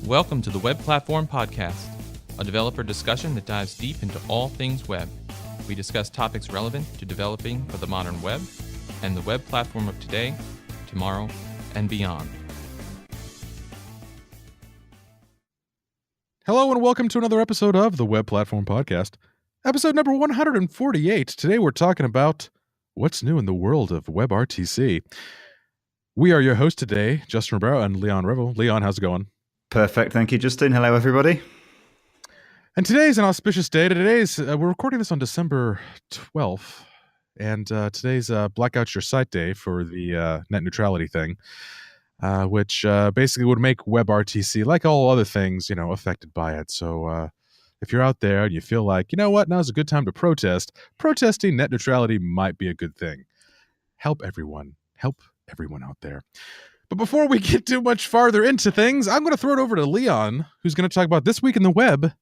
Welcome to the Web Platform Podcast, a developer discussion that dives deep into all things web. We discuss topics relevant to developing for the modern web and the web platform of today, tomorrow, and beyond. Hello and welcome to another episode of the Web Platform Podcast, episode number 148. Today we're talking about what's new in the world of WebRTC. We are your hosts today, Justin Ribeiro and Leon Revel. Leon, how's it going? Perfect. Thank you, Justin. Hello, everybody. And today's an auspicious day. We're recording this on December 12th, and today's Blackout Your Site Day for the net neutrality thing, which basically would make WebRTC, like all other things, affected by it. So if you're out there and you feel like, you know what, now's a good time to protest, protesting net neutrality might be a good thing. Help everyone out there. But before we get too much farther into things, I'm going to throw it over to Leon, who's going to talk about This Week in the Web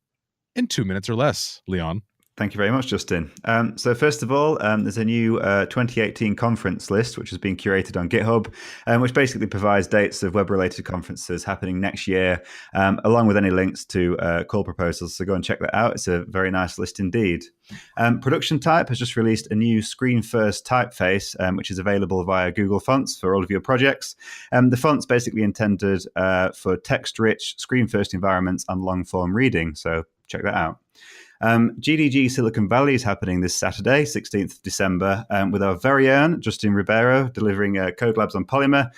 in 2 minutes or less. Leon. Thank you very much, Justin. So first of all, there's a new 2018 conference list, which has been curated on GitHub, which basically provides dates of web-related conferences happening next year, along with any links to call proposals. So go and check that out. It's a very nice list indeed. Production Type has just released a new screen-first typeface, which is available via Google Fonts for all of your projects. The font's basically intended for text-rich, screen-first environments and long-form reading. So check that out. GDG Silicon Valley is happening this Saturday, 16th of December, with our very own Justin Ribeiro delivering Code Labs on Polymer.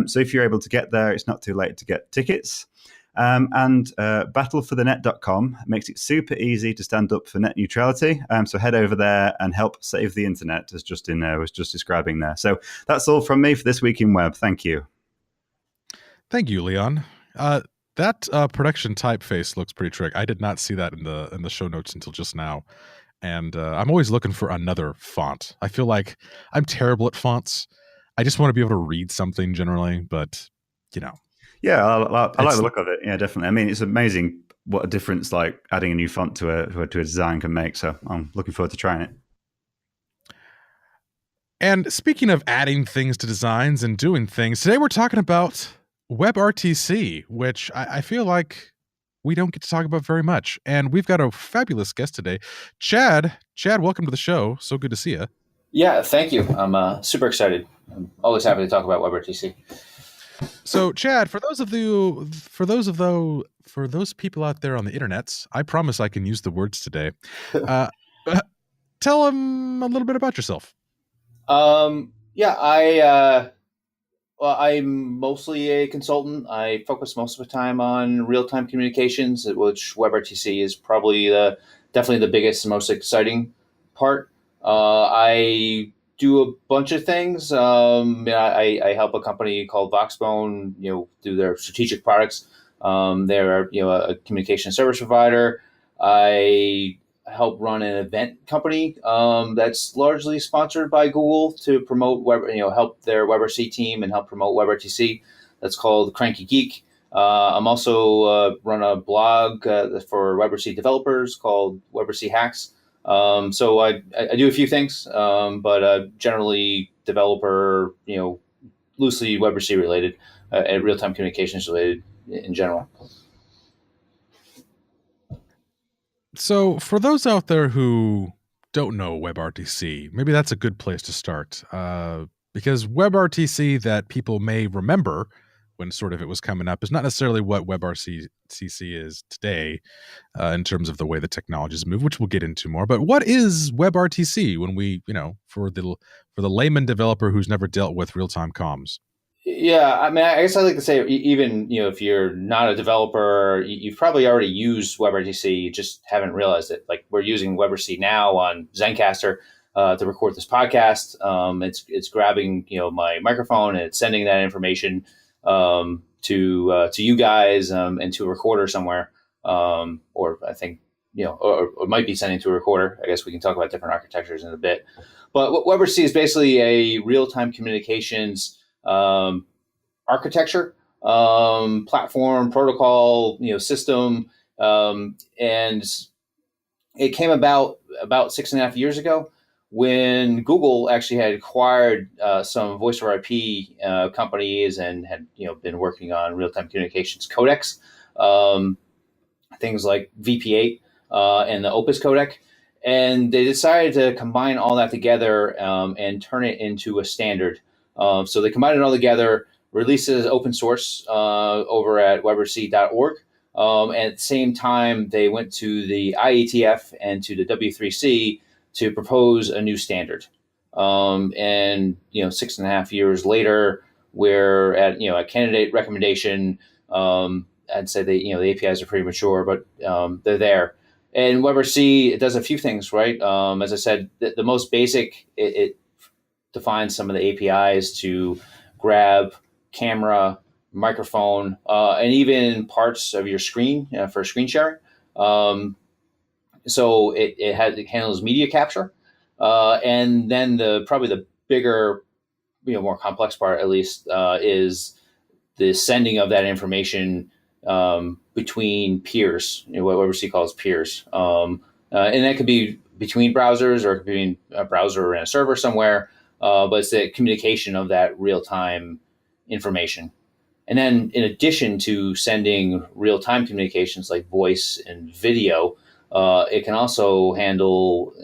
So if you're able to get there, it's not too late to get tickets. And battleforthenet.com makes it super easy to stand up for net neutrality. So head over there and help save the internet, as Justin was just describing there. So that's all from me for This Week in Web. Thank you. Thank you, Leon. That production typeface looks pretty trick. I did not see that in the show notes until just now. And I'm always looking for another font. I feel like I'm terrible at fonts. I just want to be able to read something generally, but, Yeah, I like the look of it. Yeah, definitely. I mean, it's amazing what a difference like adding a new font to a design can make. So I'm looking forward to trying it. And speaking of adding things to designs and doing things, today we're talking about WebRTC, which I feel like we don't get to talk about very much. And we've got a fabulous guest today. Chad, welcome to the show. So good to see you. Yeah, thank you. I'm super excited. I'm always happy to talk about WebRTC. So, Chad, for those people out there on the internets, I promise I can use the words today. Tell them a little bit about yourself. I'm mostly a consultant. I focus most of the time on real-time communications, which WebRTC is probably definitely the biggest and most exciting part. I do a bunch of things. I help a company called Voxbone, do their strategic products. They're a communication service provider. I help run an event company that's largely sponsored by Google to promote help their WebRTC team and help promote WebRTC. That's called Cranky Geek. I'm also run a blog for WebRTC developers called WebRTC Hacks. So I do a few things, but generally developer, loosely WebRTC related, and real-time communications related in general. So for those out there who don't know WebRTC, maybe that's a good place to start, because WebRTC that people may remember when sort of it was coming up is not necessarily what WebRTC is today in terms of the way the technologies move, which we'll get into more. But what is WebRTC when we, for the layman developer who's never dealt with real-time comms? Yeah, I mean, I guess I'd like to say, even if you're not a developer, you've probably already used WebRTC, you just haven't realized it. Like we're using WebRTC now on Zencastr to record this podcast. It's grabbing my microphone and it's sending that information to you guys and to a recorder somewhere, or I think or might be sending to a recorder. I guess we can talk about different architectures in a bit. But WebRTC is basically a real-time communications architecture, platform, protocol, system, and it came about 6.5 years ago when Google actually had acquired some voice over IP companies and had been working on real-time communications codecs. things like VP8 and the Opus codec. And they decided to combine all that together and turn it into a standard. So they combined it all together, released it as open source over at WebRTC.org. And at the same time, they went to the IETF and to the W3C to propose a new standard. And 6.5 years later, we're at a candidate recommendation. I'd say the APIs are pretty mature, but they're there. And WebRTC, it does a few things, right? As I said, the most basic, it defines some of the APIs to grab camera, microphone, and even parts of your screen for screen sharing. So it handles media capture. And then probably the bigger, more complex part, at least, is the sending of that information between peers, what WebRTC calls peers. And that could be between browsers or it could be between a browser and a server somewhere, but it's the communication of that real-time information. And then in addition to sending real-time communications like voice and video, it can also handle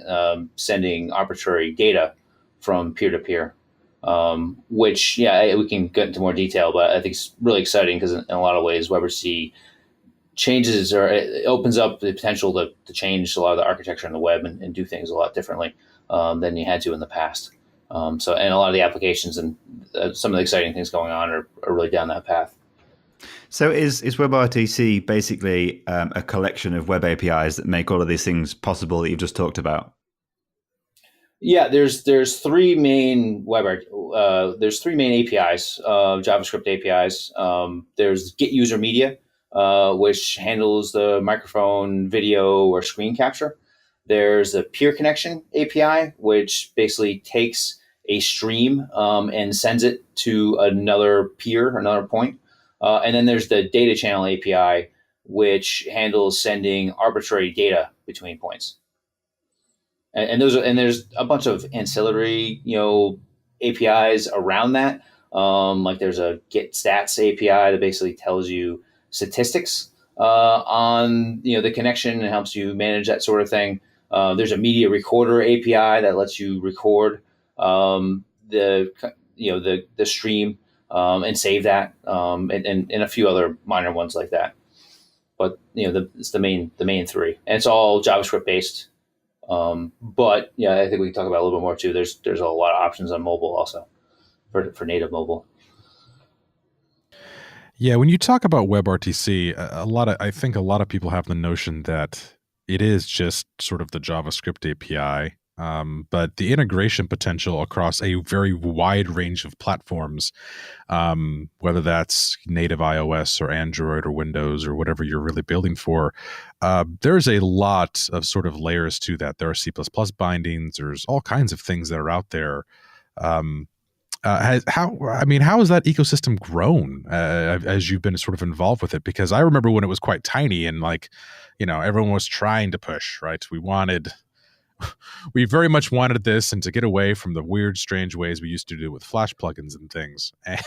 sending arbitrary data from peer-to-peer. Which, we can get into more detail, but I think it's really exciting because in a lot of ways, WebRTC changes or it opens up the potential to change a lot of the architecture on the web and do things a lot differently than you had to in the past. And a lot of the applications and some of the exciting things going on are really down that path. So is WebRTC basically a collection of web APIs that make all of these things possible that you've just talked about? Yeah, there's three main there's three main APIs, JavaScript APIs. There's Get User Media, which handles the microphone, video, or screen capture. There's the Peer Connection API, which basically takes a stream and sends it to another peer, another point. And then there's the Data Channel API, which handles sending arbitrary data between points. And there's a bunch of ancillary, APIs around that. Like there's a Get Stats API that basically tells you statistics on the connection and helps you manage that sort of thing. There's a Media Recorder API that lets you record the stream and save that, and a few other minor ones like that. But it's the main three, and it's all JavaScript based. But I think we can talk about a little bit more too. There's a lot of options on mobile also for native mobile. Yeah, when you talk about WebRTC, I think a lot of people have the notion that it is just sort of the JavaScript API, but the integration potential across a very wide range of platforms, whether that's native iOS or Android or Windows or whatever you're really building for, there's a lot of sort of layers to that. There are C++ bindings. There's all kinds of things that are out there. How has that ecosystem grown as you've been sort of involved with it? Because I remember when it was quite tiny and everyone was trying to push, right? We very much wanted this and to get away from the weird, strange ways we used to do with Flash plugins and things. And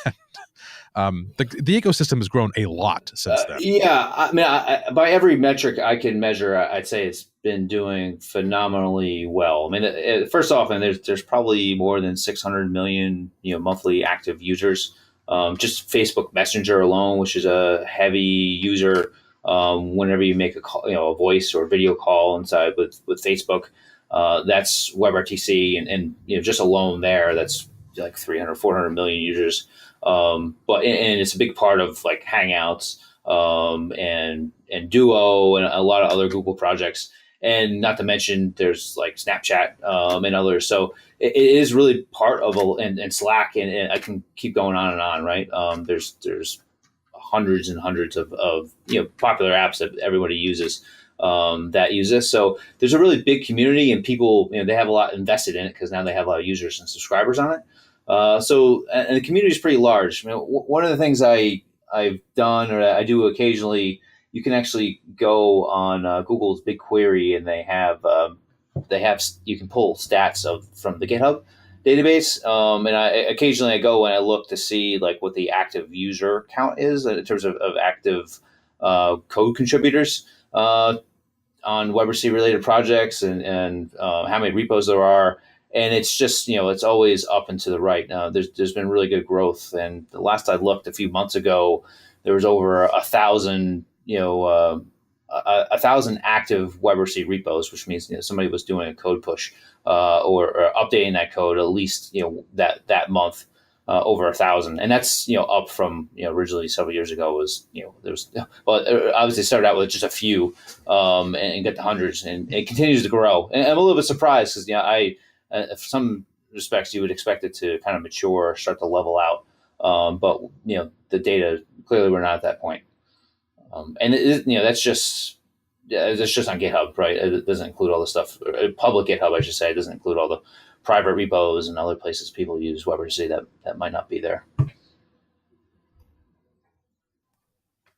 the ecosystem has grown a lot since then. I by every metric I can measure, I'd say it's been doing phenomenally well. First off, and there's probably more than 600 million monthly active users. Just Facebook Messenger alone, which is a heavy user. Whenever you make a call, a voice or video call inside with Facebook. That's WebRTC, and just alone there, that's like 300, 400 million users. But it's a big part of like Hangouts and Duo and a lot of other Google projects, and not to mention there's like Snapchat and others. So it is really part of and Slack, and I can keep going on and on. Right? There's hundreds and hundreds of popular apps that everybody uses. That use this. So there's a really big community, and people, they have a lot invested in it because now they have a lot of users and subscribers on it. And the community is pretty large. One of the things I've done, or I do occasionally, you can actually go on Google's BigQuery, and they have you can pull stats from the GitHub database. And I occasionally go and I look to see like what the active user count is in terms of active code contributors on WebRTC related projects and how many repos there are. And it's just, it's always up and to the right. There's been really good growth. And the last I looked a few months ago, there was over 1,000, 1,000 active WebRTC repos, which means somebody was doing a code push or updating that code at least that month. Over 1,000, and that's up from originally several years ago was there was obviously started out with just a few and get to hundreds, and it continues to grow. And I'm a little bit surprised because in some respects you would expect it to kind of mature, start to level out, but the data clearly we're not at that point, and that's just on GitHub, right? It doesn't include all the stuff. Public GitHub, I should say, it doesn't include all the private repos and other places people use WebRTC that might not be there.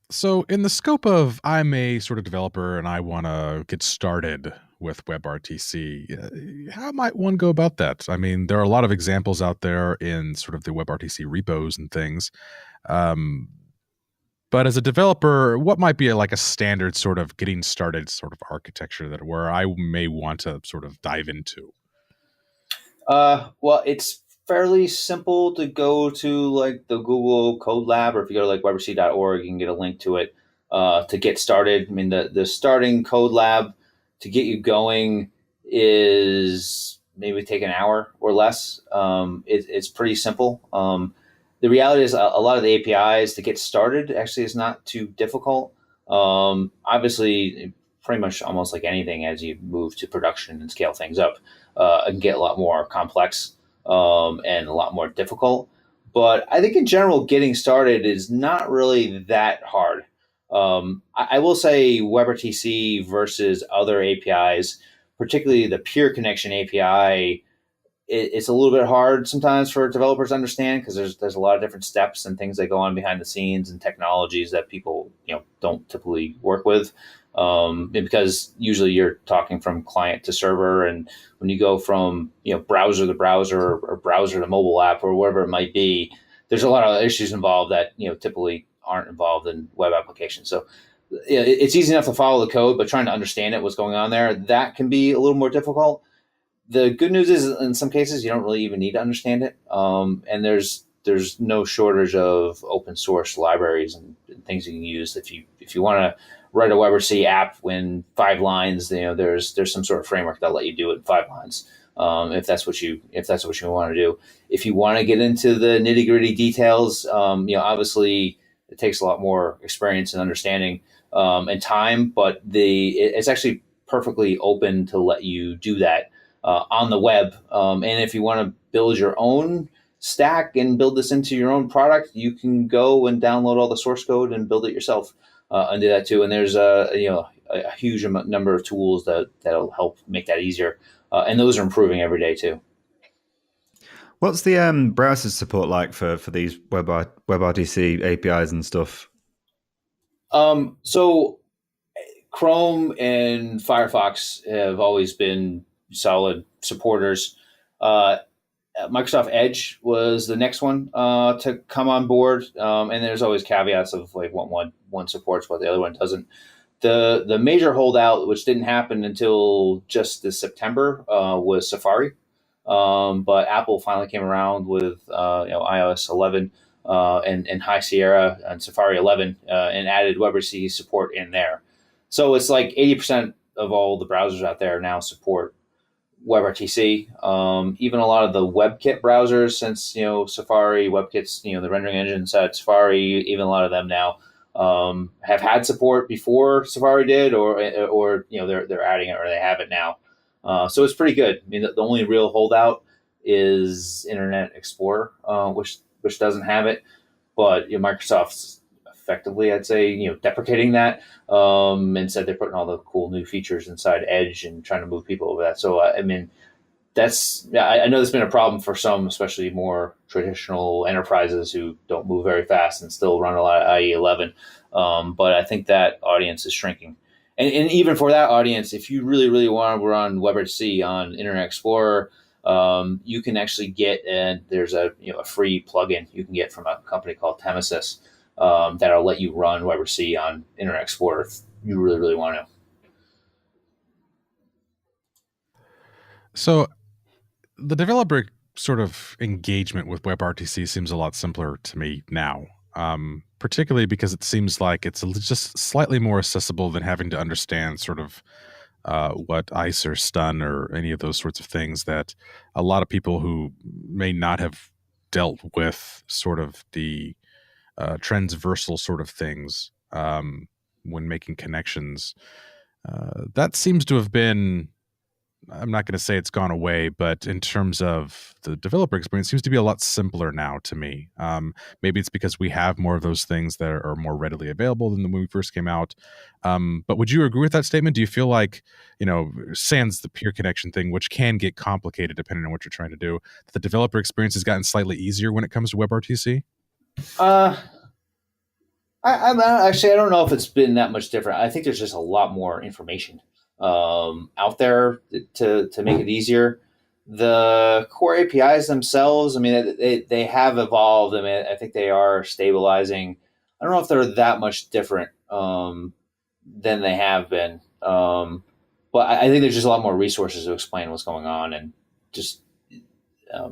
So in the scope of I'm a sort of developer and I want to get started with WebRTC, how might one go about that? I mean, there are a lot of examples out there in sort of the WebRTC repos and things. But as a developer, what might be like a standard sort of getting started sort of architecture where I may want to sort of dive into? Well, it's fairly simple to go to like the Google Code Lab, or if you go to like webrtc.org, you can get a link to it to get started. I mean, the starting Code Lab to get you going is maybe take an hour or less. It's pretty simple. The reality is a lot of the APIs to get started actually is not too difficult. Obviously, pretty much almost like anything as you move to production and scale things up, and get a lot more complex and a lot more difficult. But I think in general, getting started is not really that hard. I will say WebRTC versus other APIs, particularly the Peer Connection API, it's a little bit hard sometimes for developers to understand because there's a lot of different steps and things that go on behind the scenes and technologies that people don't typically work with. Because usually you're talking from client to server, and when you go from browser to browser or browser to mobile app or whatever it might be, there's a lot of issues involved that typically aren't involved in web applications. So it's easy enough to follow the code, but trying to understand what's going on there, that can be a little more difficult. The good news is in some cases you don't really even need to understand it, and there's no shortage of open source libraries and things you can use if you want to write a WebRTC app in 5 lines. There's some sort of framework that'll let you do it in 5 lines, if that's what you want to do. If you want to get into the nitty gritty details, obviously it takes a lot more experience and understanding and time, but it's actually perfectly open to let you do that on the web. And if you want to build your own stack and build this into your own product, you can go and download all the source code and build it yourself and do that too. And there's a huge number of tools that'll help make that easier. And those are improving every day too. What's the browser support like for these WebRTC APIs and stuff? So Chrome and Firefox have always been solid supporters. Microsoft Edge was the next one to come on board, and there's always caveats of like what one supports, what the other one doesn't. The major holdout, which didn't happen until just this September, was Safari, but Apple finally came around with iOS 11 and High Sierra and Safari 11 and added WebRTC support in there. So it's like 80% of all the browsers out there now support WebRTC. Even a lot of the WebKit browsers, since Safari, WebKit's the rendering engine side, Safari, even a lot of them now have had support before Safari did, or they're adding it, or they have it now. So it's pretty good. I mean, the only real holdout is Internet Explorer, which doesn't have it, but Microsoft's effectively, I'd say, deprecating that, and said they're putting all the cool new features inside Edge and trying to move people over that. So, I mean, I know that's been a problem for some, especially more traditional enterprises who don't move very fast and still run a lot of IE 11. But I think that audience is shrinking. And even for that audience, if you really, really want to run WebRTC on Internet Explorer, you can actually get, and there's a free plugin you can get from a company called Temesis. that'll let you run WebRTC on Internet Explorer if you really, really want to. So the developer sort of engagement with WebRTC seems a lot simpler to me now, particularly because it seems like it's just slightly more accessible than having to understand sort of what ICE or stun or any of those sorts of things that a lot of people who may not have dealt with sort of the transversal sort of things when making connections. That seems to have been, I'm not going to say it's gone away, but in terms of the developer experience, it seems to be a lot simpler now to me. Maybe it's because we have more of those things that are more readily available than when we first came out. But would you agree with that statement? Do you feel like, sans the peer connection thing, which can get complicated depending on what you're trying to do, that the developer experience has gotten slightly easier when it comes to WebRTC? I'm actually, I don't know if it's been that much different. I think there's just a lot more information out there to make it easier. The core APIs themselves, I mean, they have evolved. I mean, I think they are stabilizing. I don't know if they're that much different than they have been. But I think there's just a lot more resources to explain what's going on and just a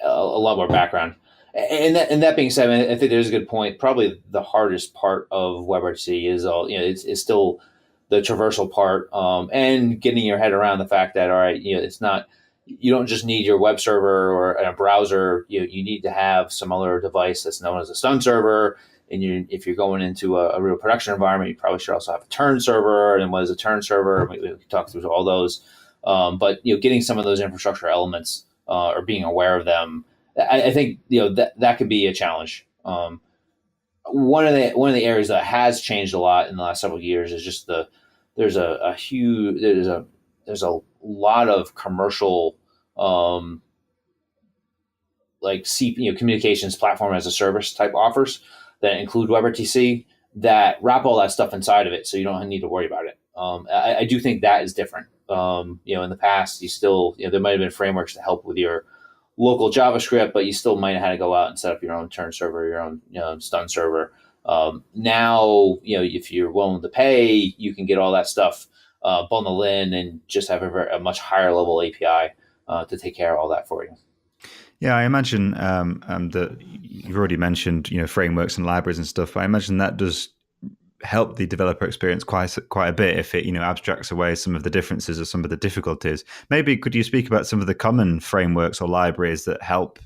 lot more background. And that being said, I mean, I think there's a good point. Probably the hardest part of WebRTC is it's still the traversal part, and getting your head around the fact that, all right, it's not, you don't just need your web server or a browser. You need to have some other device that's known as a stun server. And if you're going into a real production environment, you probably should also have a turn server. And what is a turn server? We can talk through all those. But getting some of those infrastructure elements or being aware of them, I think that could be a challenge. One of the areas that has changed a lot in the last several years is just there's a lot of commercial communications platform as a service type offers that include WebRTC that wrap all that stuff inside of it, so you don't need to worry about it. I do think that is different. In the past, you still there might have been frameworks to help with your local JavaScript, but you still might have had to go out and set up your own turn server, your own stun server. Now, if you're willing to pay, you can get all that stuff bundled in and just have a much higher level API to take care of all that for you. Yeah, I imagine that you've already mentioned frameworks and libraries and stuff. But I imagine that does help the developer experience quite a bit if it abstracts away some of the differences or some of the difficulties. Maybe could you speak about some of the common frameworks or libraries that help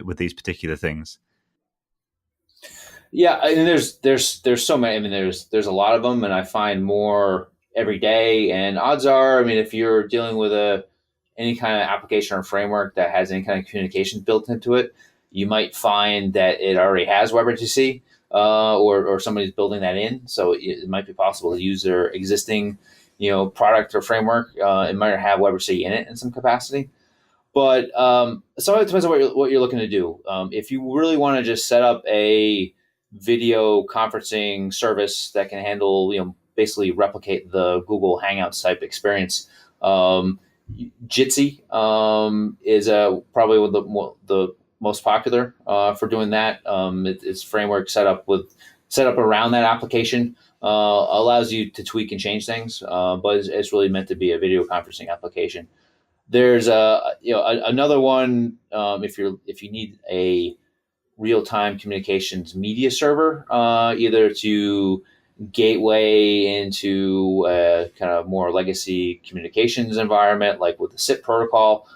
with these particular things? Yeah, I mean, there's so many. I mean, there's a lot of them, and I find more every day. And odds are, I mean, if you're dealing with any kind of application or framework that has any kind of communications built into it, you might find that it already has WebRTC. Or somebody's building that in, so it might be possible to use their existing, product or framework. It might have WebRTC in it in some capacity, but some of it depends on what you're looking to do. If you really want to just set up a video conferencing service that can handle, basically replicate the Google Hangouts type experience, Jitsi is probably one of the most popular for doing that. It's framework set up around that application, allows you to tweak and change things, but it's really meant to be a video conferencing application. There's another one if you need a real-time communications media server, either to gateway into a kind of more legacy communications environment, like with the SIP protocol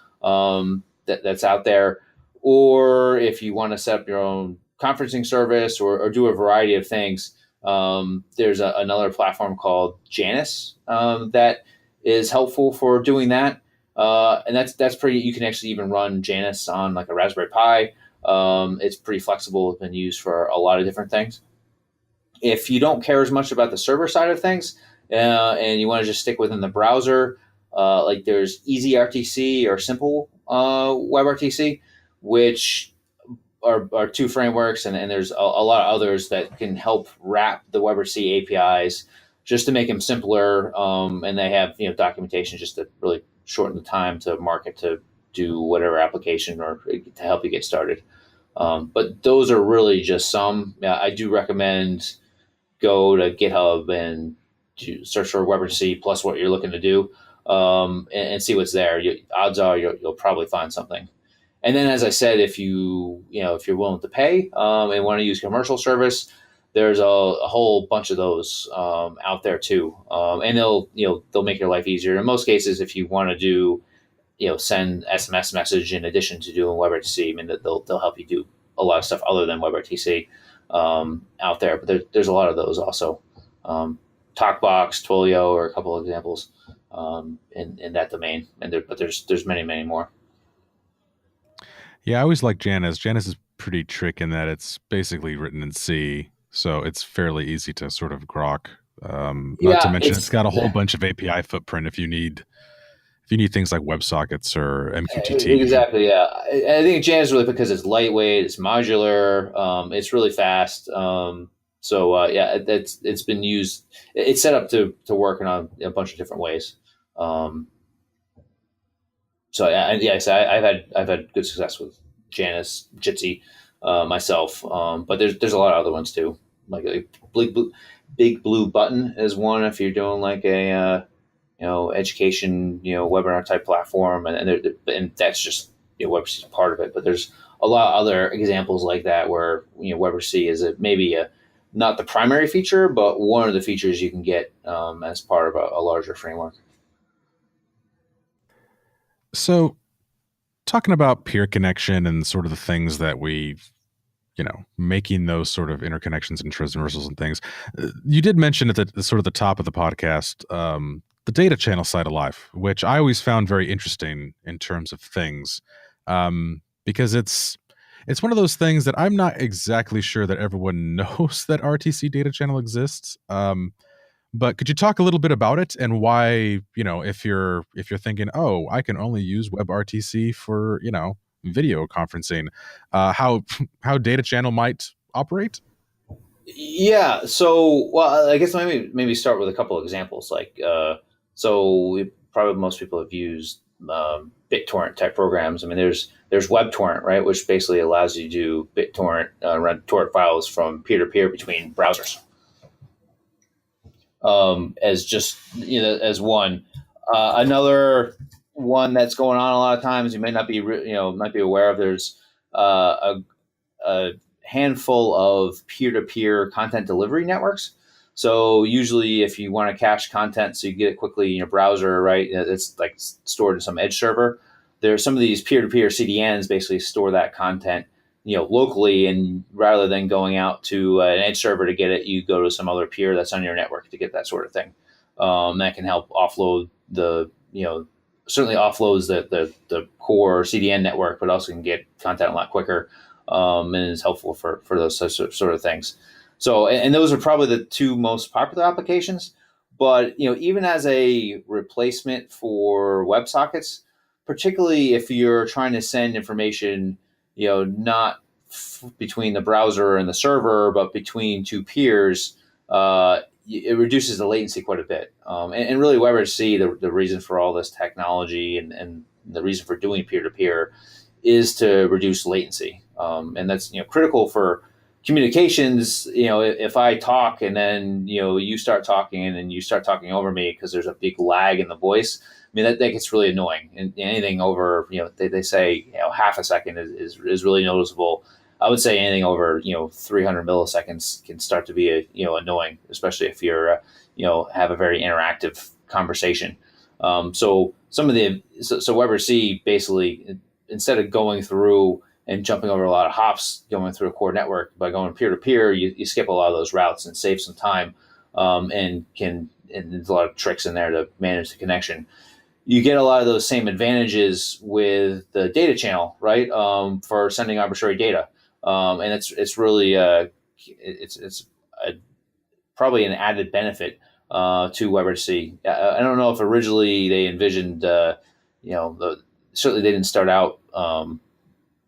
that's out there. Or if you want to set up your own conferencing service or do a variety of things, there's another platform called Janus that is helpful for doing that. And that's pretty. You can actually even run Janus on like a Raspberry Pi. It's pretty flexible. It's been used for a lot of different things. If you don't care as much about the server side of things and you want to just stick within the browser, like there's EasyRTC or Simple WebRTC, which are two frameworks, and there's a lot of others that can help wrap the WebRTC APIs just to make them simpler. And they have documentation just to really shorten the time to market to do whatever application or to help you get started. But those are really just some. I do recommend go to GitHub and to search for WebRTC plus what you're looking to do, and see what's there. Odds are you'll probably find something. And then, as I said, if if you're willing to pay and want to use commercial service, there's a whole bunch of those out there too, and they'll make your life easier. In most cases, if you want to do send SMS message in addition to doing WebRTC, I mean they'll help you do a lot of stuff other than WebRTC out there. But there's a lot of those also. TalkBox, Twilio are a couple of examples in that domain, but there's many more. Yeah, I always like Janus. Janus is pretty trick in that it's basically written in C, so it's fairly easy to sort of grok. Not to mention it's got a whole bunch of API footprint if you need things like WebSockets or MQTT. Exactly, yeah. I think Janus is really because it's lightweight, it's modular, it's really fast. So it's been used. It's set up to work in a bunch of different ways. I've had good success with Janus, Jitsi, myself. But there's a lot of other ones too. Like a Big Blue Button is one if you're doing like a education webinar type platform, and that's just WebRTC is part of it. But there's a lot of other examples like that where WebRTC is maybe not the primary feature, but one of the features you can get as part of a larger framework. So, talking about peer connection and sort of the things that we, making those sort of interconnections and transversals and things, you did mention at the sort of the top of the podcast, the data channel side of life, which I always found very interesting in terms of things, because it's one of those things that I'm not exactly sure that everyone knows that RTC data channel exists. But could you talk a little bit about it and why, if you're thinking, oh, I can only use WebRTC for, video conferencing, how data channel might operate? Yeah. So, well, I guess maybe start with a couple of examples. Like, probably most people have used BitTorrent type programs. I mean, there's WebTorrent, right, which basically allows you to do BitTorrent, run torrent files from peer to peer between browsers. As just as one. Another one that's going on a lot of times you may not be might be aware of. There's a handful of peer-to-peer content delivery networks. So usually, if you want to cache content so you get it quickly in your browser, right, it's like stored in some edge server. There's some of these peer-to-peer CDNs basically store that content locally, and rather than going out to an edge server to get it, you go to some other peer that's on your network to get that sort of thing. That can help offload certainly offloads the core CDN network, but also can get content a lot quicker, and is helpful for those sort of things. So, and those are probably the two most popular applications. But even as a replacement for WebSockets, particularly if you're trying to send information not between the browser and the server, but between two peers, it reduces the latency quite a bit. And really, WebRTC, the reason for all this technology and the reason for doing peer-to-peer is to reduce latency. And that's critical for communications. If I talk and then you start talking and then you start talking over me because there's a big lag in the voice, I mean, that gets really annoying. And anything over, they say, half a second is really noticeable. I would say anything over, 300 milliseconds can start to be, annoying, especially if you're, have a very interactive conversation. So WebRTC basically, instead of going through and jumping over a lot of hops, going through a core network, by going peer to peer, you skip a lot of those routes and save some time, and there's a lot of tricks in there to manage the connection. You get a lot of those same advantages with the data channel, right? For sending arbitrary data, and it's really probably an added benefit to WebRTC. I don't know if originally they envisioned, certainly they didn't start out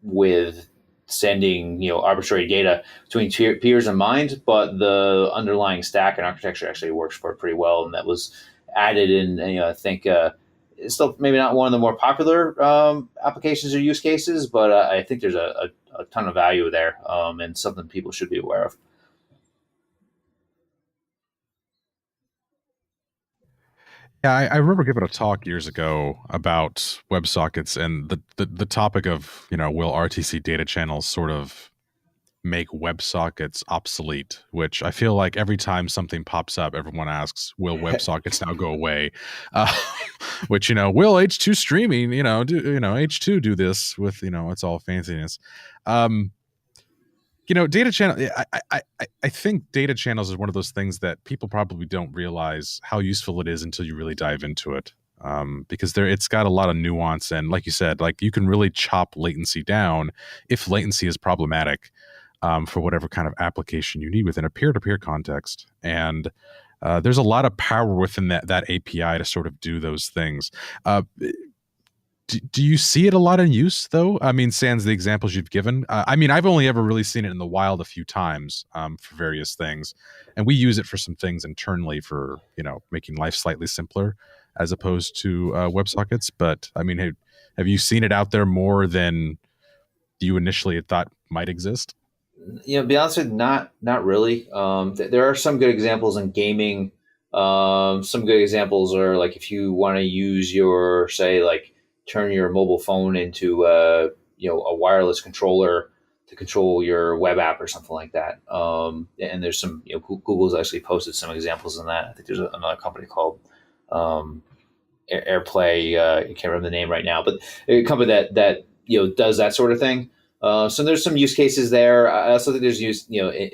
with sending arbitrary data between peers in mind, but the underlying stack and architecture actually works for it pretty well, and that was added in. I think it's still maybe not one of the more popular applications or use cases, but I think there's a ton of value there, and something people should be aware of. Yeah, I remember giving a talk years ago about WebSockets and the topic of, will RTC data channels sort of make WebSockets obsolete, which I feel like every time something pops up, everyone asks, will WebSockets now go away? Which, will H2 streaming, H2 do this with, it's all fanciness. Data channel. I think data channels is one of those things that people probably don't realize how useful it is until you really dive into it. Because it's got a lot of nuance, and like you said, like you can really chop latency down if latency is problematic for whatever kind of application you need within a peer-to-peer context. And there's a lot of power within that API to sort of do those things. Do you see it a lot in use, though? I mean, sans the examples you've given. I've only ever really seen it in the wild a few times for various things. And we use it for some things internally for, making life slightly simpler as opposed to WebSockets. But, have you seen it out there more than you initially had thought might exist? To be honest with you, not really. There are some good examples in gaming. Some good examples are like if you want to use your, say, like, turn your mobile phone into a wireless controller to control your web app or something like that. And there's some, Google's actually posted some examples in that. I think there's another company called AirPlay. I can't remember the name right now, but a company that does that sort of thing. So there's some use cases there. I also think there's use,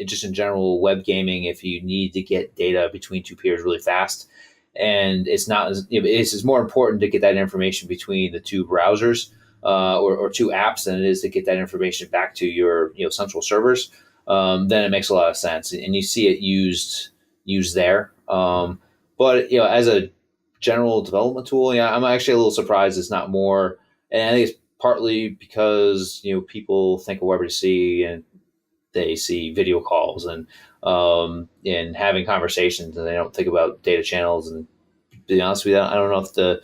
just in general web gaming, if you need to get data between two peers really fast. And it's not, it's more important to get that information between the two browsers or two apps than it is to get that information back to your central servers. Then it makes a lot of sense, and you see it used there. But as a general development tool, I'm actually a little surprised it's not more. And I think it's partly because people think of WebRTC and they see video calls and having conversations, and they don't think about data channels. And to be honest with you, I don't know if the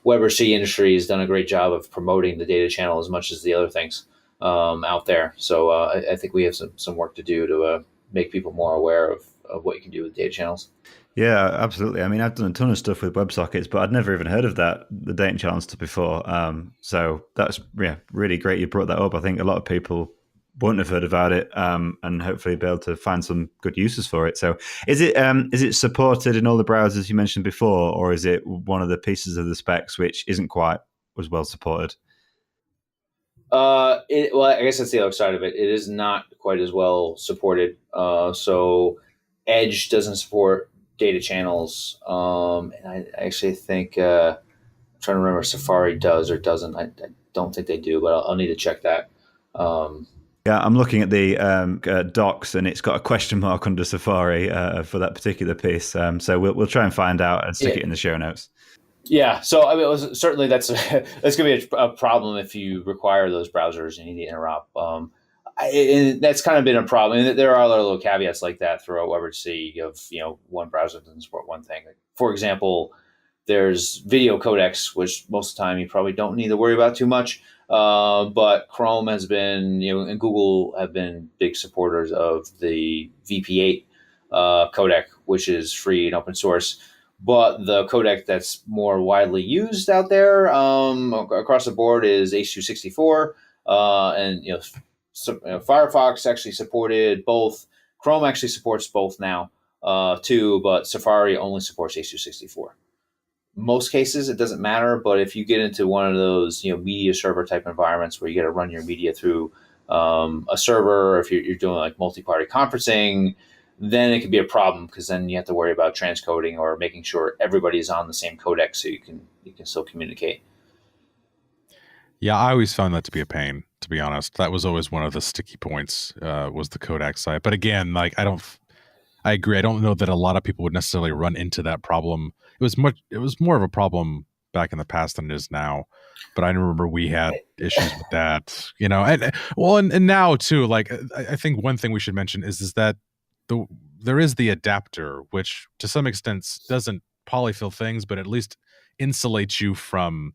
WebRTC industry has done a great job of promoting the data channel as much as the other things out there. So I think we have some work to do to make people more aware of what you can do with data channels. Yeah, absolutely. I've done a ton of stuff with WebSockets, but I'd never even heard of the data channel stuff before. So that's really great you brought that up. I think a lot of people won't have heard about it, and hopefully be able to find some good uses for it. So is it supported in all the browsers you mentioned before, or is it one of the pieces of the specs which isn't quite as well supported? Well, I guess that's the other side of it. It is not quite as well supported. So Edge doesn't support data channels. And I actually think, I'm trying to remember, Safari does or doesn't. I don't think they do, but I'll need to check that. Yeah, I'm looking at the docs, and it's got a question mark under Safari for that particular piece. So we'll try and find out and stick it in the show notes. Yeah, so certainly that's going to be a problem if you require those browsers and you need to interop. And that's kind of been a problem. And there are other little caveats like that throughout WebRTC of one browser doesn't support one thing. For example, there's video codecs, which most of the time you probably don't need to worry about too much. But Chrome has been, and Google have been big supporters of the VP8 codec, which is free and open source. But the codec that's more widely used out there across the board is H.264, and Firefox actually supported both. Chrome actually supports both now too, but Safari only supports H.264. Most cases it doesn't matter, but if you get into one of those media server type environments where you got to run your media through a server, or if you're doing like multi-party conferencing, then it could be a problem, because then you have to worry about transcoding or making sure everybody's on the same codec so you can still communicate. Yeah, I always found that to be a pain, to be honest. That was always one of the sticky points, was the codec side. But again, I agree. I don't know that a lot of people would necessarily run into that problem. It was more of a problem back in the past than it is now. But I remember we had issues with that, and now too. I think one thing we should mention is that there is the adapter, which to some extent doesn't polyfill things, but at least insulates you from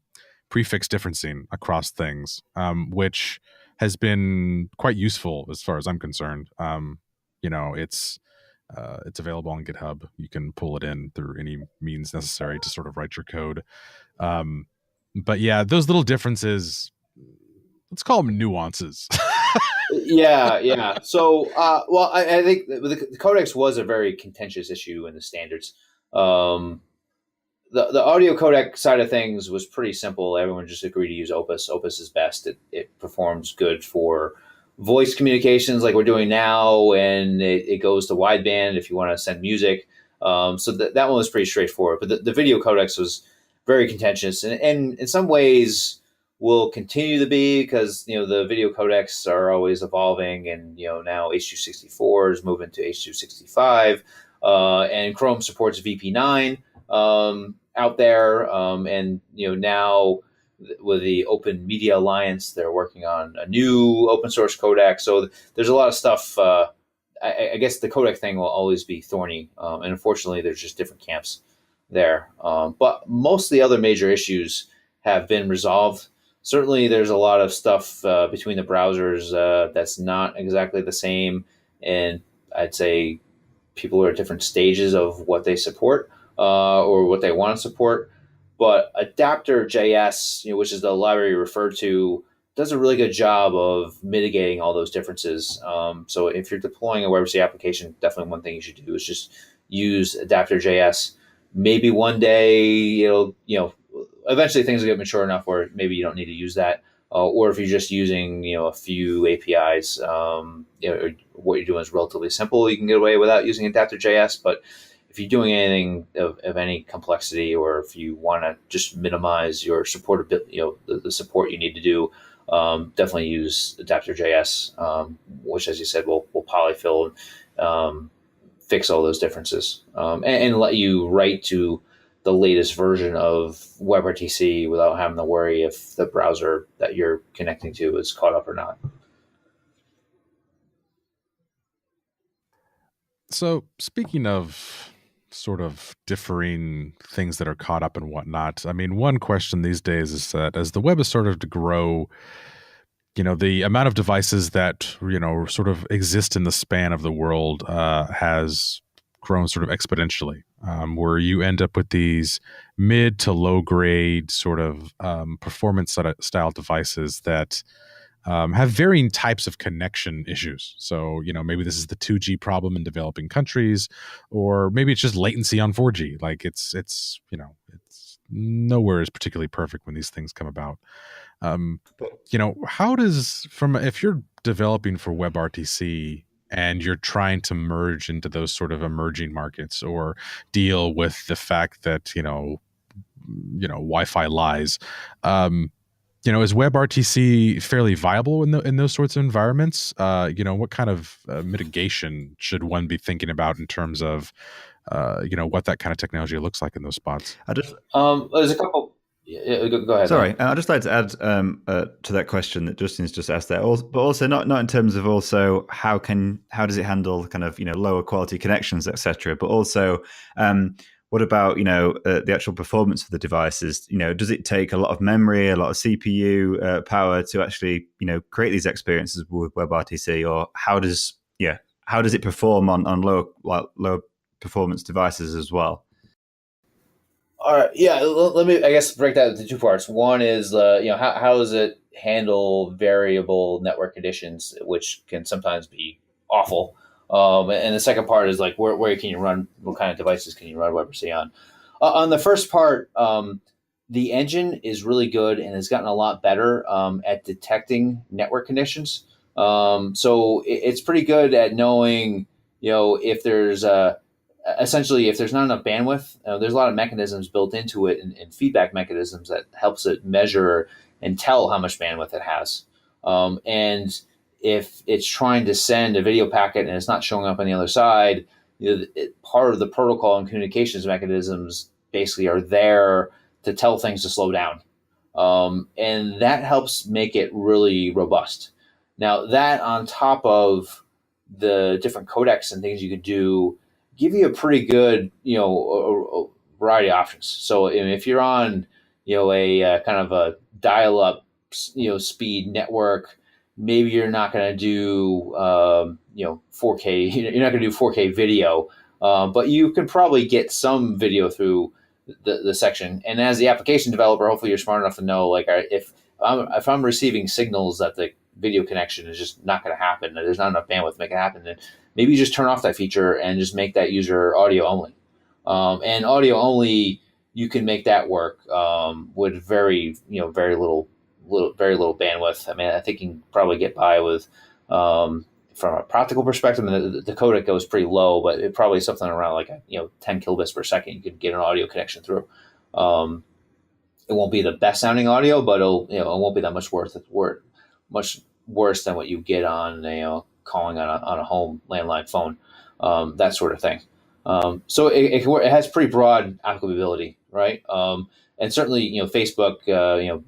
prefix differencing across things, which has been quite useful as far as I'm concerned. It's available on GitHub. You can pull it in through any means necessary to sort of write your code. But yeah, those little differences, let's call them nuances. Yeah. So, I think the codex was a very contentious issue in the standards. The audio codec side of things was pretty simple. Everyone just agreed to use Opus. Opus is best. It performs good for voice communications like we're doing now, and it goes to wideband if you want to send music. So that one was pretty straightforward. But the video codecs was very contentious, and in some ways will continue to be, because the video codecs are always evolving, and now H.264 is moving to H.265, and Chrome supports VP9 out there, and now with the Open Media Alliance, they're working on a new open source codec. So there's a lot of stuff. I guess the codec thing will always be thorny, and unfortunately, there's just different camps there. But most of the other major issues have been resolved. Certainly, there's a lot of stuff between the browsers that's not exactly the same, and I'd say people are at different stages of what they support or what they want to support. But Adapter.js, which is the library referred to, does a really good job of mitigating all those differences. So if you're deploying a WebRTC application, definitely one thing you should do is just use Adapter.js. Maybe one day eventually things will get mature enough where maybe you don't need to use that. Or if you're just using, a few APIs, what you're doing is relatively simple. You can get away without using Adapter.js. But if you're doing anything of any complexity, or if you want to just minimize your support, the support you need to do, definitely use Adapter.js, which, as you said, will polyfill and fix all those differences, and let you write to the latest version of WebRTC without having to worry if the browser that you're connecting to is caught up or not. So speaking of sort of differing things that are caught up and whatnot, I mean, one question these days is that as the web is sort of to grow, the amount of devices that, sort of exist in the span of the world has grown sort of exponentially, where you end up with these mid to low grade sort of performance style devices that have varying types of connection issues. So, maybe this is the 2G problem in developing countries, or maybe it's just latency on 4G. Like it's nowhere is particularly perfect when these things come about. How does, if you're developing for WebRTC and you're trying to merge into those sort of emerging markets, or deal with the fact that, Wi-Fi lies, is WebRTC fairly viable in those sorts of environments? What kind of mitigation should one be thinking about in terms of, what that kind of technology looks like in those spots? There's a couple. Yeah, go ahead. Sorry, I'd just like to add to that question that Justin's just asked there, but also not in terms of also how does it handle kind of lower quality connections, etc. But also, what about the actual performance of the devices? Does it take a lot of memory, a lot of CPU power to actually create these experiences with WebRTC, or how does it perform on lower performance devices as well? All right. Yeah. Let me, I guess, break that into two parts. One is, how does it handle variable network conditions, which can sometimes be awful. And the second part is like, where can you run? What kind of devices can you run WebRTC on? On the first part, the engine is really good and has gotten a lot better at detecting network conditions. So it's pretty good at knowing, if there's essentially, if there's not enough bandwidth, there's a lot of mechanisms built into it, and feedback mechanisms that helps it measure and tell how much bandwidth it has. And if it's trying to send a video packet and it's not showing up on the other side, part of the protocol and communications mechanisms basically are there to tell things to slow down. And that helps make it really robust. Now, that on top of the different codecs and things you could do, give you a pretty good, variety of options. So if you're on, a kind of a dial-up, speed network, maybe you're not going to do, 4K. You're not going to do 4K video, but you can probably get some video through the section. And as the application developer, hopefully you're smart enough to know, like, if I'm receiving signals that the video connection is just not going to happen, there's not enough bandwidth to make it happen, then maybe you just turn off that feature and just make that user audio only. And audio only, you can make that work with very little bandwidth. I mean, I think you can probably get by with, from a practical perspective, I mean, the codec goes pretty low, but it probably something around like 10 kilobits per second. You could get an audio connection through. It won't be the best sounding audio, but it won't be that much much worse than what you get on calling on a home landline phone, that sort of thing. So it has pretty broad applicability, right? And certainly, Facebook,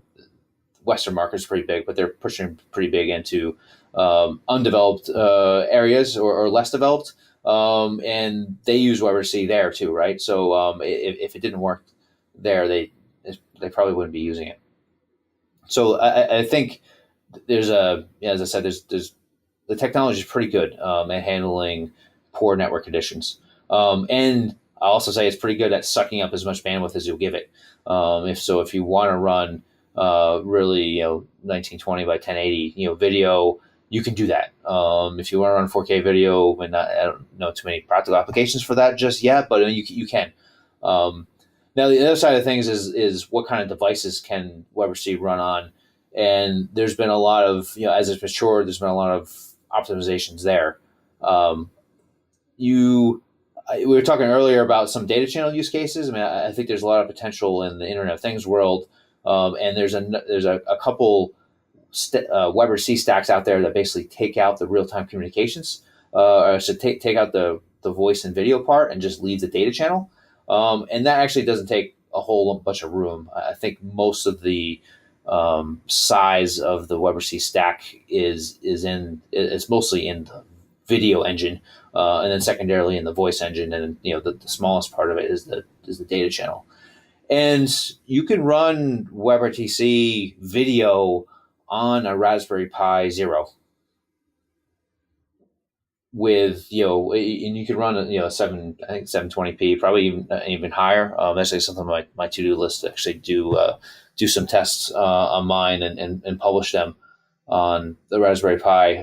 Western market is pretty big, but they're pushing pretty big into undeveloped areas or less developed, and they use WebRTC there too, right? So if it didn't work there, they probably wouldn't be using it. So I think there's as I said, there's the technology is pretty good at handling poor network conditions. And I'll also say it's pretty good at sucking up as much bandwidth as you'll give it. If you want to run really 1920 by 1080 video, you can do that. If you want to run 4K video, I don't know too many practical applications for that just yet, but you can. Now the other side of things is what kind of devices can WebRTC run on, and there's been a lot of as it's matured, there's been a lot of optimizations there. We were talking earlier about some data channel use cases. I mean, I think there's a lot of potential in the Internet of Things world, and there's a couple WebRTC stacks out there that basically take out the real-time communications, or should take out the voice and video part and just leave the data channel. And that actually doesn't take a whole bunch of room. I think most of the size of the WebRTC stack is mostly in the video engine, and then secondarily in the voice engine, and the smallest part of it is the data channel. And you can run WebRTC video on a Raspberry Pi Zero with and you can run I think 720p, probably even higher. Actually, something on my to-do list to actually do some tests on mine and publish them on the Raspberry Pi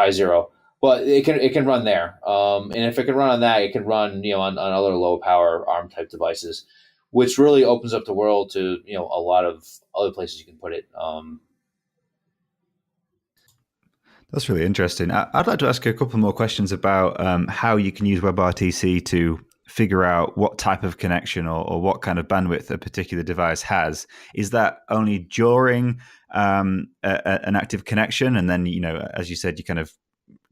Zero. But it can run there, and if it can run on that, it can run on other low power ARM type devices, which really opens up the world to a lot of other places you can put it. That's really interesting. I'd like to ask you a couple more questions about how you can use WebRTC to figure out what type of connection or what kind of bandwidth a particular device has. Is that only during an active connection, and then as you said, you kind of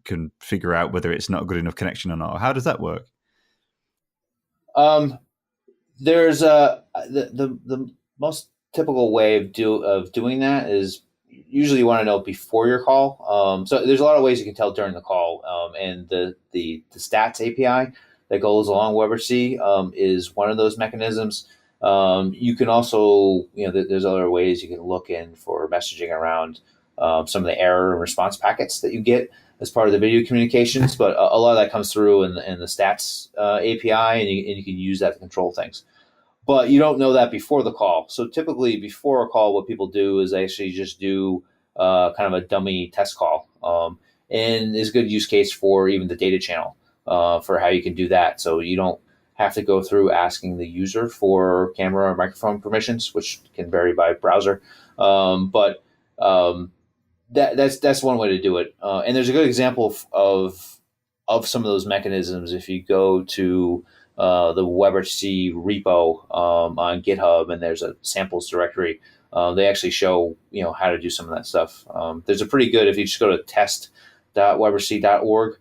can figure out whether it's not a good enough connection or not? How does that work? There's the most typical way of doing that is usually you want to know before your call. So there's a lot of ways you can tell during the call, and the stats API that goes along WebRTC is one of those mechanisms. You can also, there's other ways you can look in for messaging around some of the error and response packets that you get as part of the video communications, but a lot of that comes through in the stats API, and you can use that to control things. But you don't know that before the call. So typically before a call, what people do is they actually just do kind of a dummy test call, and is a good use case for even the data channel for how you can do that. So you don't have to go through asking the user for camera or microphone permissions, which can vary by browser. That's one way to do it. And there's a good example of some of those mechanisms. If you go to the WebRTC repo on GitHub, and there's a samples directory, they actually show how to do some of that stuff. There's a pretty good, if you just go to test.webrtc.org,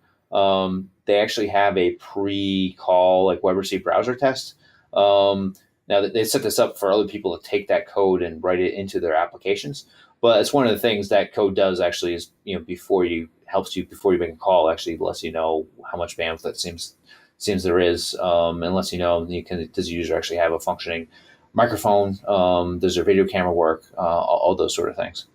they actually have a pre-call like WebRTC browser test. Now they set this up for other people to take that code and write it into their applications. But it's one of the things that code does actually is, before you make a call, actually lets you know how much bandwidth it seems seems there is, unless does the user actually have a functioning microphone? Does their video camera work? All those sort of things.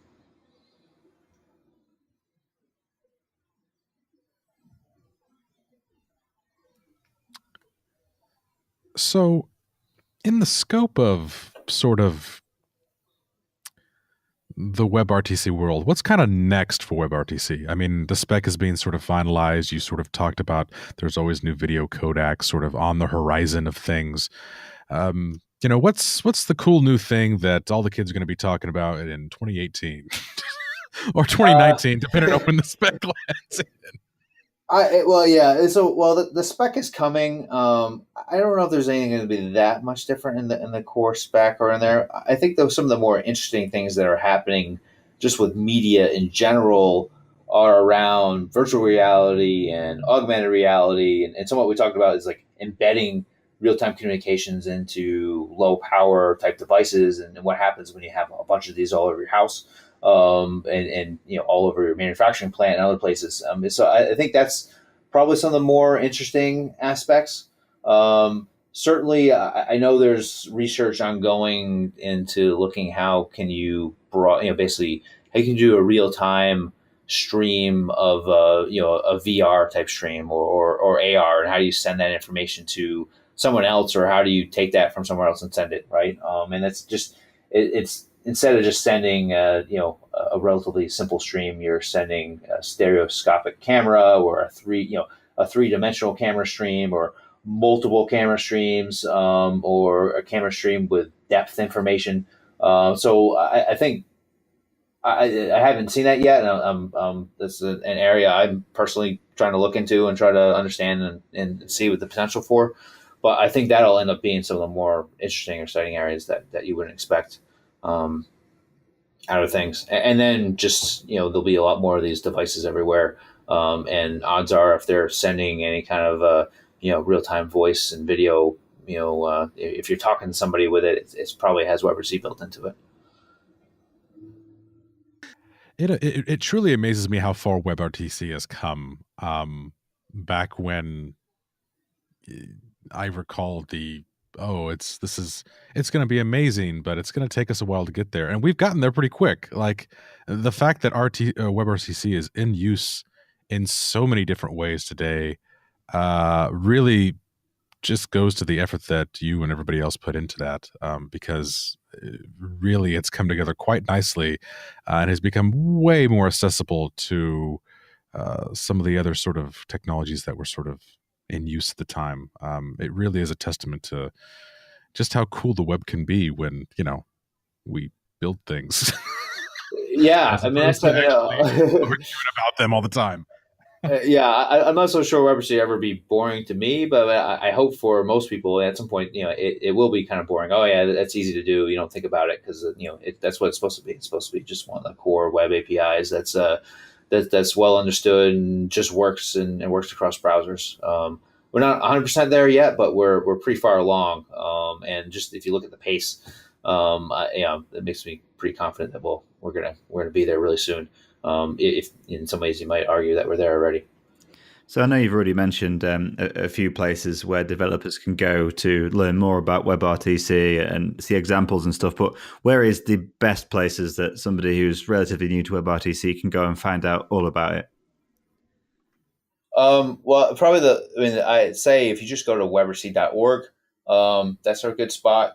So, in the scope of sort of the WebRTC world, what's kind of next for WebRTC? I mean, the spec is being sort of finalized. You sort of talked about there's always new video codecs sort of on the horizon of things. What's the cool new thing that all the kids are going to be talking about in 2018 or 2019, depending on when the spec lands in? The spec is coming. I don't know if there's anything going to be that much different in the core spec or in there. I think though some of the more interesting things that are happening just with media in general are around virtual reality and augmented reality, and some of what we talked about is like embedding real-time communications into low power type devices, and what happens when you have a bunch of these all over your house. And all over your manufacturing plant and other places. So I think that's probably some of the more interesting aspects. Certainly, I know there's research ongoing into looking how can you basically how you can do a real time stream of a VR type stream or AR, and how do you send that information to someone else, or how do you take that from somewhere else and send it, right? And that's just it's instead of just sending a relatively simple stream, you're sending a stereoscopic camera or a three-dimensional camera stream, or multiple camera streams, or a camera stream with depth information. So I think I haven't seen that yet, and this is an area I'm personally trying to look into and try to understand and see what the potential for. But I think that'll end up being some of the more interesting or exciting areas that you wouldn't expect out of things. And then just, there'll be a lot more of these devices everywhere. And odds are if they're sending any kind of, real-time voice and video, if you're talking to somebody with it, it probably has WebRTC built into it. It truly amazes me how far WebRTC has come. Back when I recall it's going to be amazing, but it's going to take us a while to get there, and we've gotten there pretty quick. Like the fact that WebRTC is in use in so many different ways today, really just goes to the effort that you and everybody else put into that, because really it's come together quite nicely, and has become way more accessible to some of the other sort of technologies that were sort of in use at the time. It really is a testament to just how cool the web can be when we build things. Yeah, I mean that's arguing about them all the time. I'm not so sure WebRTC ever be boring to me, but I hope for most people at some point, it will be kind of boring. Oh yeah, that's easy to do. You don't think about it because that's what it's supposed to be. It's supposed to be just one of the core web APIs that's well understood and just works and works across browsers. We're not 100% there yet, but we're pretty far along. And just if you look at the pace, it makes me pretty confident that we're gonna be there really soon. If in some ways you might argue that we're there already. So I know you've already mentioned a few places where developers can go to learn more about WebRTC and see examples and stuff, but where is the best places that somebody who's relatively new to WebRTC can go and find out all about it? Well, probably I'd say if you just go to webrtc.org, that's a good spot.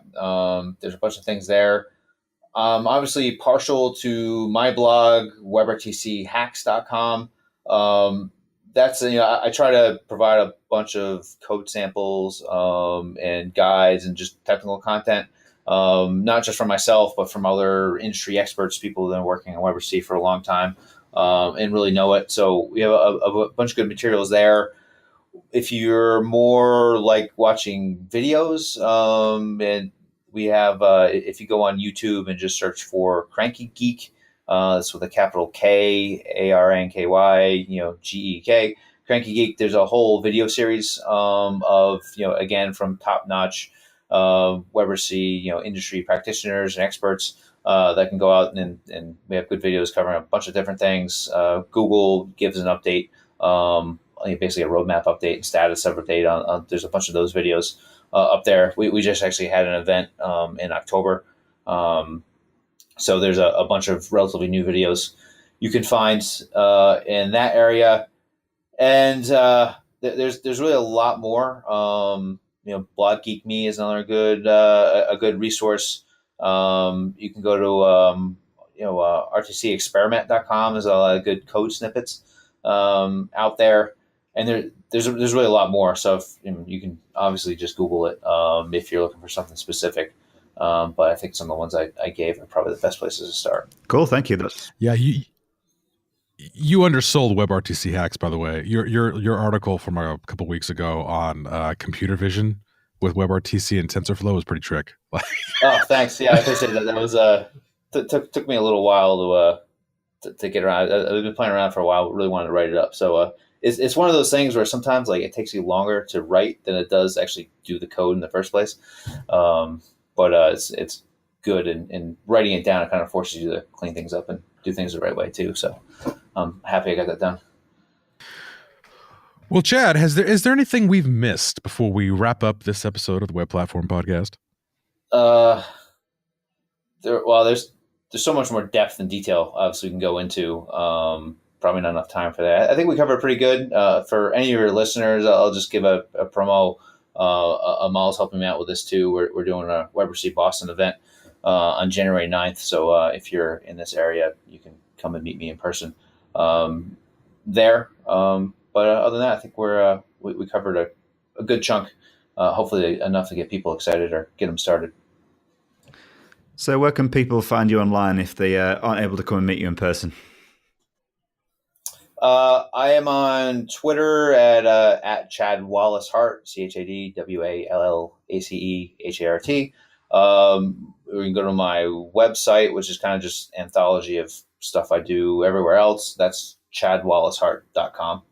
There's a bunch of things there. Obviously partial to my blog, webrtchacks.com. That's, I try to provide a bunch of code samples, and guides and just technical content, not just from myself, but from other industry experts, people that have been working on WebRTC for a long time, and really know it. So we have a bunch of good materials there. If you're more like watching videos, and we have, if you go on YouTube and just search for Cranky Geek, that's with a capital K, ARNKY, GEK, Cranky Geek. There's a whole video series of, again, from top-notch WebRTC, industry practitioners and experts that can go out and we have good videos covering a bunch of different things. Google gives an update basically a roadmap update and status update. There's a bunch of those videos up there. We just actually had an event in October. So there's a bunch of relatively new videos you can find in that area. And there's really a lot more. Blog Geek Me is another good a good resource. You can go to rtcexperiment.com. There's a lot of good code snippets out there, and there's really a lot more. So you can obviously just Google it if you're looking for something specific. But I think some of the ones I gave are probably the best places to start. Cool, thank you. Yeah, you undersold WebRTC hacks, by the way. Your article from a couple weeks ago on computer vision with WebRTC and TensorFlow was pretty trick. Oh, thanks. Yeah, I appreciate that. That was took me a little while to get around. I've been playing around for a while, but really wanted to write it up. So it's one of those things where sometimes like it takes you longer to write than it does actually do the code in the first place. But it's good, and writing it down, it kind of forces you to clean things up and do things the right way too. So I'm happy I got that done. Well, Chad, is there anything we've missed before we wrap up this episode of the Web Platform Podcast? There's so much more depth and detail obviously we can go into. Probably not enough time for that. I think we covered pretty good. For any of your listeners, I'll just give a promo. Amal's helping me out with this too. We're doing a WebRTC Boston event on January 9th. So if you're in this area, you can come and meet me in person there. But other than that, I think we covered a good chunk. Hopefully enough to get people excited or get them started. So where can people find you online if they aren't able to come and meet you in person? I am on Twitter at Chad Wallace Hart, ChadWallacehart. We can go to my website, which is kind of just anthology of stuff I do everywhere else. That's chadwallacehart.com.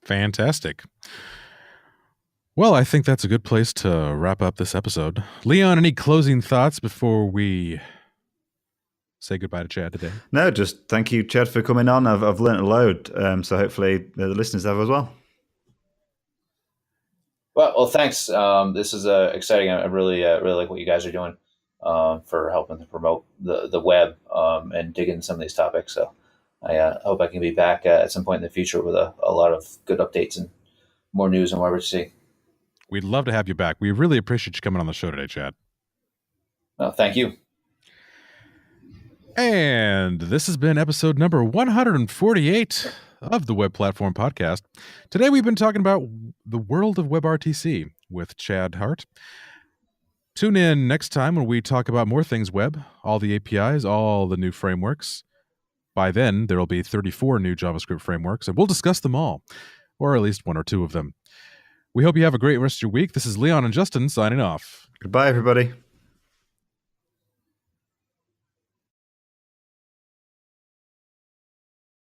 Fantastic. Well, I think that's a good place to wrap up this episode. Leon, any closing thoughts before we say goodbye to Chad today? No, just thank you, Chad, for coming on. I've learned a load, so hopefully the listeners have as well. Well, thanks. This is exciting. I really like what you guys are doing for helping to promote the web and dig into some of these topics. So I hope I can be back at some point in the future with a lot of good updates and more news on WebRTC. We'd love to have you back. We really appreciate you coming on the show today, Chad. Well, thank you. And this has been episode number 148 of the Web Platform Podcast. Today we've been talking about the world of WebRTC with Chad Hart. Tune in next time when we talk about more things web, all the APIs, all the new frameworks. By then, there will be 34 new JavaScript frameworks, and we'll discuss them all, or at least one or two of them. We hope you have a great rest of your week. This is Leon and Justin signing off. Goodbye, everybody.